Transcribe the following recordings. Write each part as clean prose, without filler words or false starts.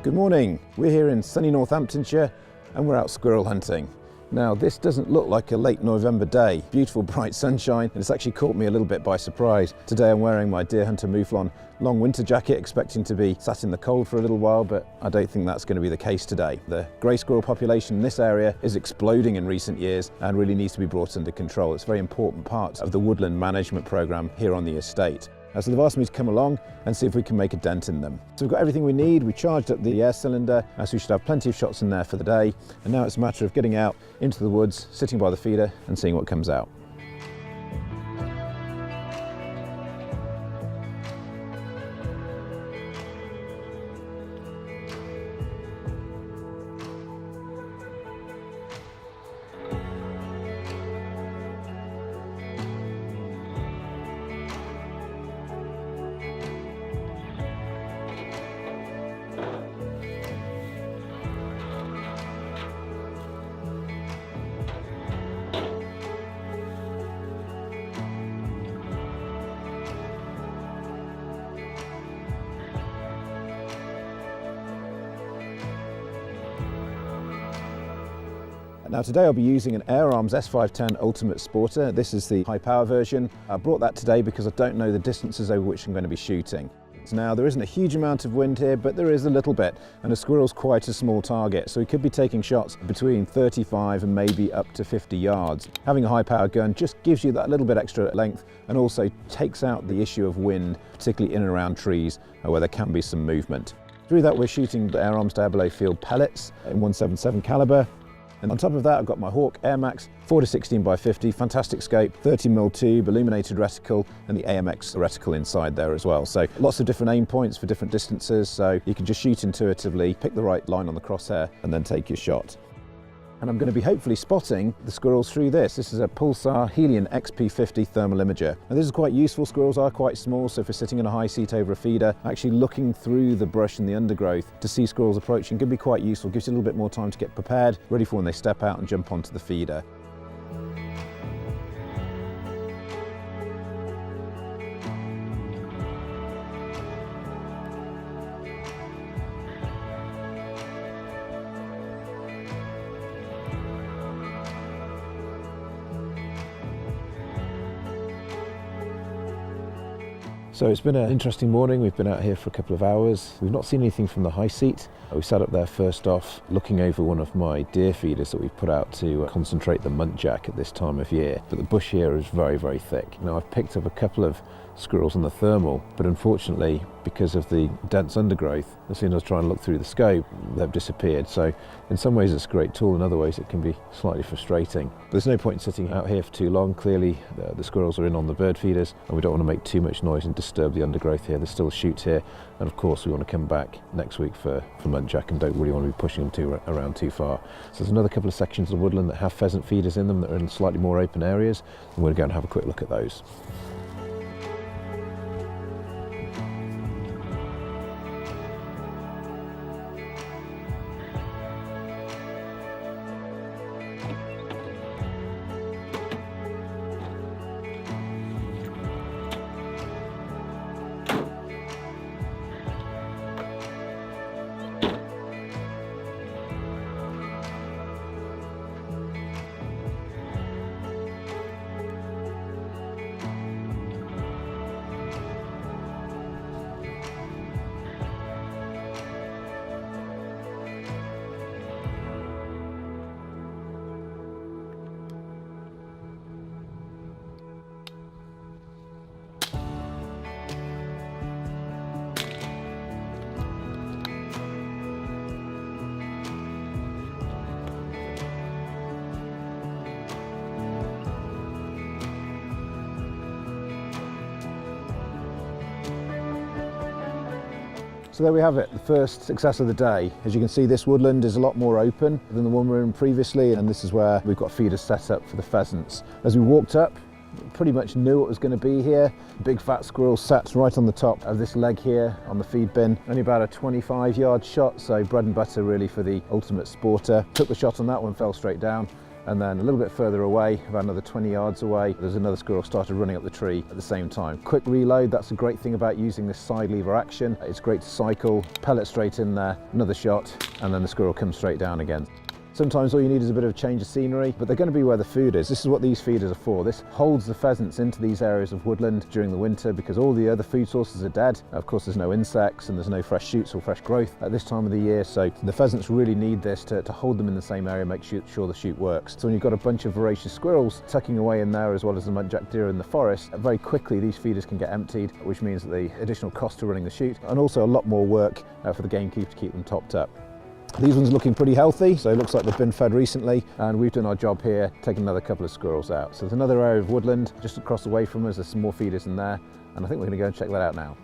Good morning, we're here in sunny Northamptonshire and we're out squirrel hunting. Now this doesn't look like a late November day, beautiful bright sunshine, and it's actually caught me a little bit by surprise. Today I'm wearing my Deer Hunter Mouflon long winter jacket, expecting to be sat in the cold for a little while, but I don't think that's going to be the case today. The grey squirrel population in this area is exploding in recent years and really needs to be brought under control. It's a very important part of the woodland management programme here on the estate. So they've asked me to come along and see if we can make a dent in them. So we've got everything we need. We charged up the air cylinder, so we should have plenty of shots in there for the day. And now it's a matter of getting out into the woods, sitting by the feeder and seeing what comes out. Now today I'll be using an AirArms S510 Ultimate Sporter. This is the high power version. I brought that today because I don't know the distances over which I'm going to be shooting. Now there isn't a huge amount of wind here, but there is a little bit, and a squirrel's quite a small target, so we could be taking shots between 35 and maybe up to 50 yards. Having a high power gun just gives you that little bit extra length and also takes out the issue of wind, particularly in and around trees where there can be some movement. Through that we're shooting the AirArms Diablo field pellets in 177 caliber. And on top of that, I've got my Hawke Airmax 4-16x50, fantastic scope, 30mm tube, illuminated reticle, and the AMX reticle inside there as well. So lots of different aim points for different distances, so you can just shoot intuitively, pick the right line on the crosshair, and then take your shot. And I'm going to be hopefully spotting the squirrels through this. This is a Pulsar Helion XP50 thermal imager. Now this is quite useful. Squirrels are quite small, so if we're sitting in a high seat over a feeder, actually looking through the brush and the undergrowth to see squirrels approaching can be quite useful. Gives you a little bit more time to get prepared, ready for when they step out and jump onto the feeder. So it's been an interesting morning. We've been out here for a couple of hours. We've not seen anything from the high seat. We sat up there first off looking over one of my deer feeders that we've put out to concentrate the muntjac at this time of year. But the bush here is very, very thick. Now I've picked up a couple of squirrels on the thermal, but unfortunately because of the dense undergrowth, as soon as I was trying to look through the scope, they've disappeared. So in some ways it's a great tool, in other ways it can be slightly frustrating. But there's no point in sitting out here for too long. Clearly the squirrels are in on the bird feeders and we don't want to make too much noise and disturb the undergrowth here. There's still shoots here, and of course we want to come back next week for muntjac and don't really want to be pushing them around too far. So there's another couple of sections of woodland that have pheasant feeders in them that are in slightly more open areas, and we're going to have a quick look at those. So there we have it, the first success of the day. As you can see, this woodland is a lot more open than the one we were in previously, and this is where we've got feeders set up for the pheasants. As we walked up, pretty much knew what was going to be here. Big fat squirrel sat right on the top of this leg here on the feed bin. Only about a 25-yard shot, so bread and butter really for the Ultimate Sporter. Took the shot on that one, fell straight down. And then a little bit further away, about another 20 yards away, there's another squirrel started running up the tree at the same time. Quick reload, that's a great thing about using this side lever action. It's great to cycle, pellet straight in there, another shot, and then the squirrel comes straight down again. Sometimes all you need is a bit of a change of scenery, but they're going to be where the food is. This is what these feeders are for. This holds the pheasants into these areas of woodland during the winter because all the other food sources are dead. Of course, there's no insects and there's no fresh shoots or fresh growth at this time of the year, so the pheasants really need this to hold them in the same area, make sure the shoot works. So when you've got a bunch of voracious squirrels tucking away in there, as well as the muntjac deer in the forest, very quickly these feeders can get emptied, which means that the additional cost of running the shoot, and also a lot more work for the gamekeeper to keep them topped up. These ones are looking pretty healthy, so it looks like they've been fed recently, and we've done our job here, taking another couple of squirrels out. So there's another area of woodland just across the way from us. There's some more feeders in there, and I think we're going to go and check that out now.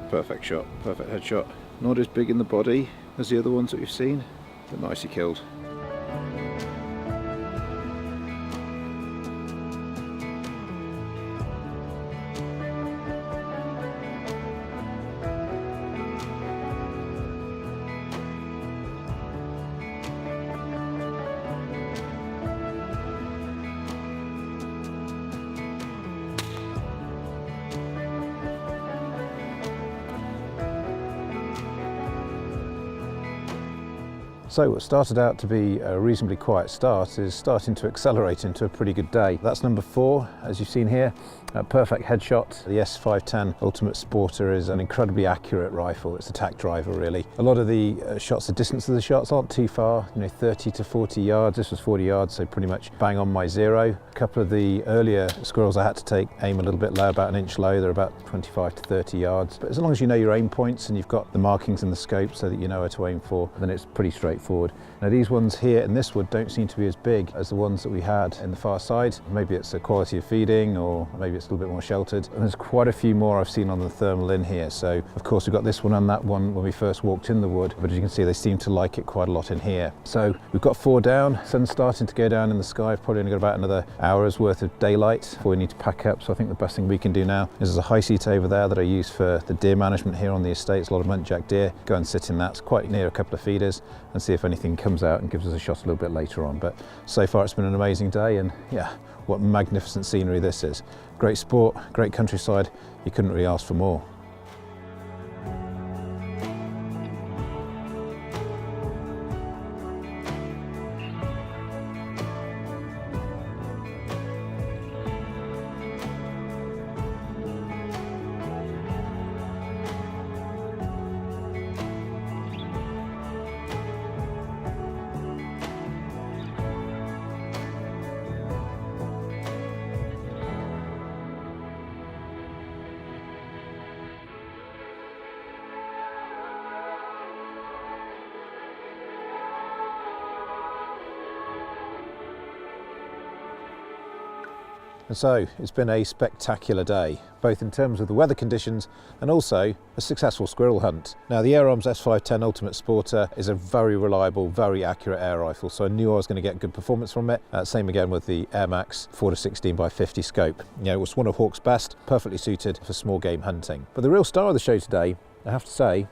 Perfect shot, perfect headshot. Not as big in the body as the other ones that we've seen, but nicely killed. So what started out to be a reasonably quiet start is starting to accelerate into a pretty good day. That's number 4, as you've seen here, a perfect headshot. The S510 Ultimate Sporter is an incredibly accurate rifle. It's a tack driver really. A lot of the shots, the distance of the shots aren't too far, 30 to 40 yards. This was 40 yards, so pretty much bang on my zero. A couple of the earlier squirrels I had to aim a little bit low, about an inch low. They're about 25 to 30 yards. But as long as you know your aim points and you've got the markings in the scope so that you know where to aim for, then it's pretty straightforward. Now these ones here in this wood don't seem to be as big as the ones that we had in the far side. Maybe it's the quality of feeding, or maybe it's a little bit more sheltered. And there's quite a few more I've seen on the thermal in here. So of course we've got this one and that one when we first walked in the wood, but as you can see they seem to like it quite a lot in here. So we've got 4 down, sun's starting to go down in the sky. I've probably only got about another hour's worth of daylight before we need to pack up. So I think the best thing we can do now is there's a high seat over there that I use for the deer management here on the estate. It's a lot of muntjac deer. Go and sit in that. It's quite near a couple of feeders and see if anything comes out and gives us a shot a little bit later on. But so far it's been an amazing day, and yeah, what magnificent scenery this is. Great sport, great countryside. You couldn't really ask for more. And so it's been a spectacular day, both in terms of the weather conditions and also a successful squirrel hunt. Now the AirArms S510 Ultimate Sporter is a very reliable, very accurate air rifle, so I knew I was going to get good performance from it. Same again with the AirMax 4-16x50 scope. It was one of Hawke's best, perfectly suited for small game hunting. But the real star of the show today, I have to say,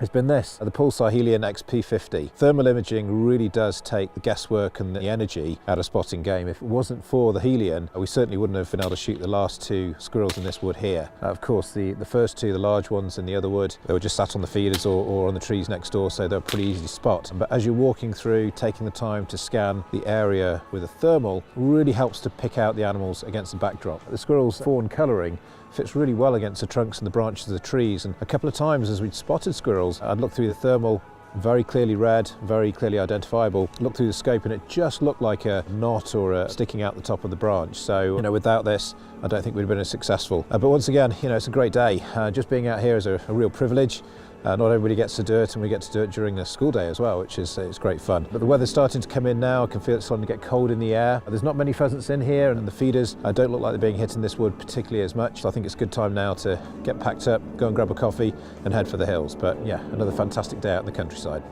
has been this, the Pulsar Helion XP50. Thermal imaging really does take the guesswork and the energy out of spotting game. If it wasn't for the Helion, we certainly wouldn't have been able to shoot the last 2 squirrels in this wood here. Of course, the first 2, the large ones in the other wood, they were just sat on the feeders or on the trees next door, so they were pretty easy to spot. But as you're walking through, taking the time to scan the area with a thermal really helps to pick out the animals against the backdrop. The squirrel's fawn colouring fits really well against the trunks and the branches of the trees, and a couple of times as we'd spotted squirrels, squirrels. I'd look through the thermal, very clearly read, very clearly identifiable. Look through the scope and it just looked like a knot or a sticking out the top of the branch. So, without this, I don't think we'd have been as successful. But once again, it's a great day. Just being out here is a real privilege. Not everybody gets to do it, and we get to do it during the school day as well, which is it's great fun. But the weather's starting to come in now. I can feel it's starting to get cold in the air. There's not many pheasants in here, and the feeders don't look like they're being hit in this wood particularly as much. So I think it's a good time now to get packed up, go and grab a coffee and head for the hills. But yeah, another fantastic day out in the countryside.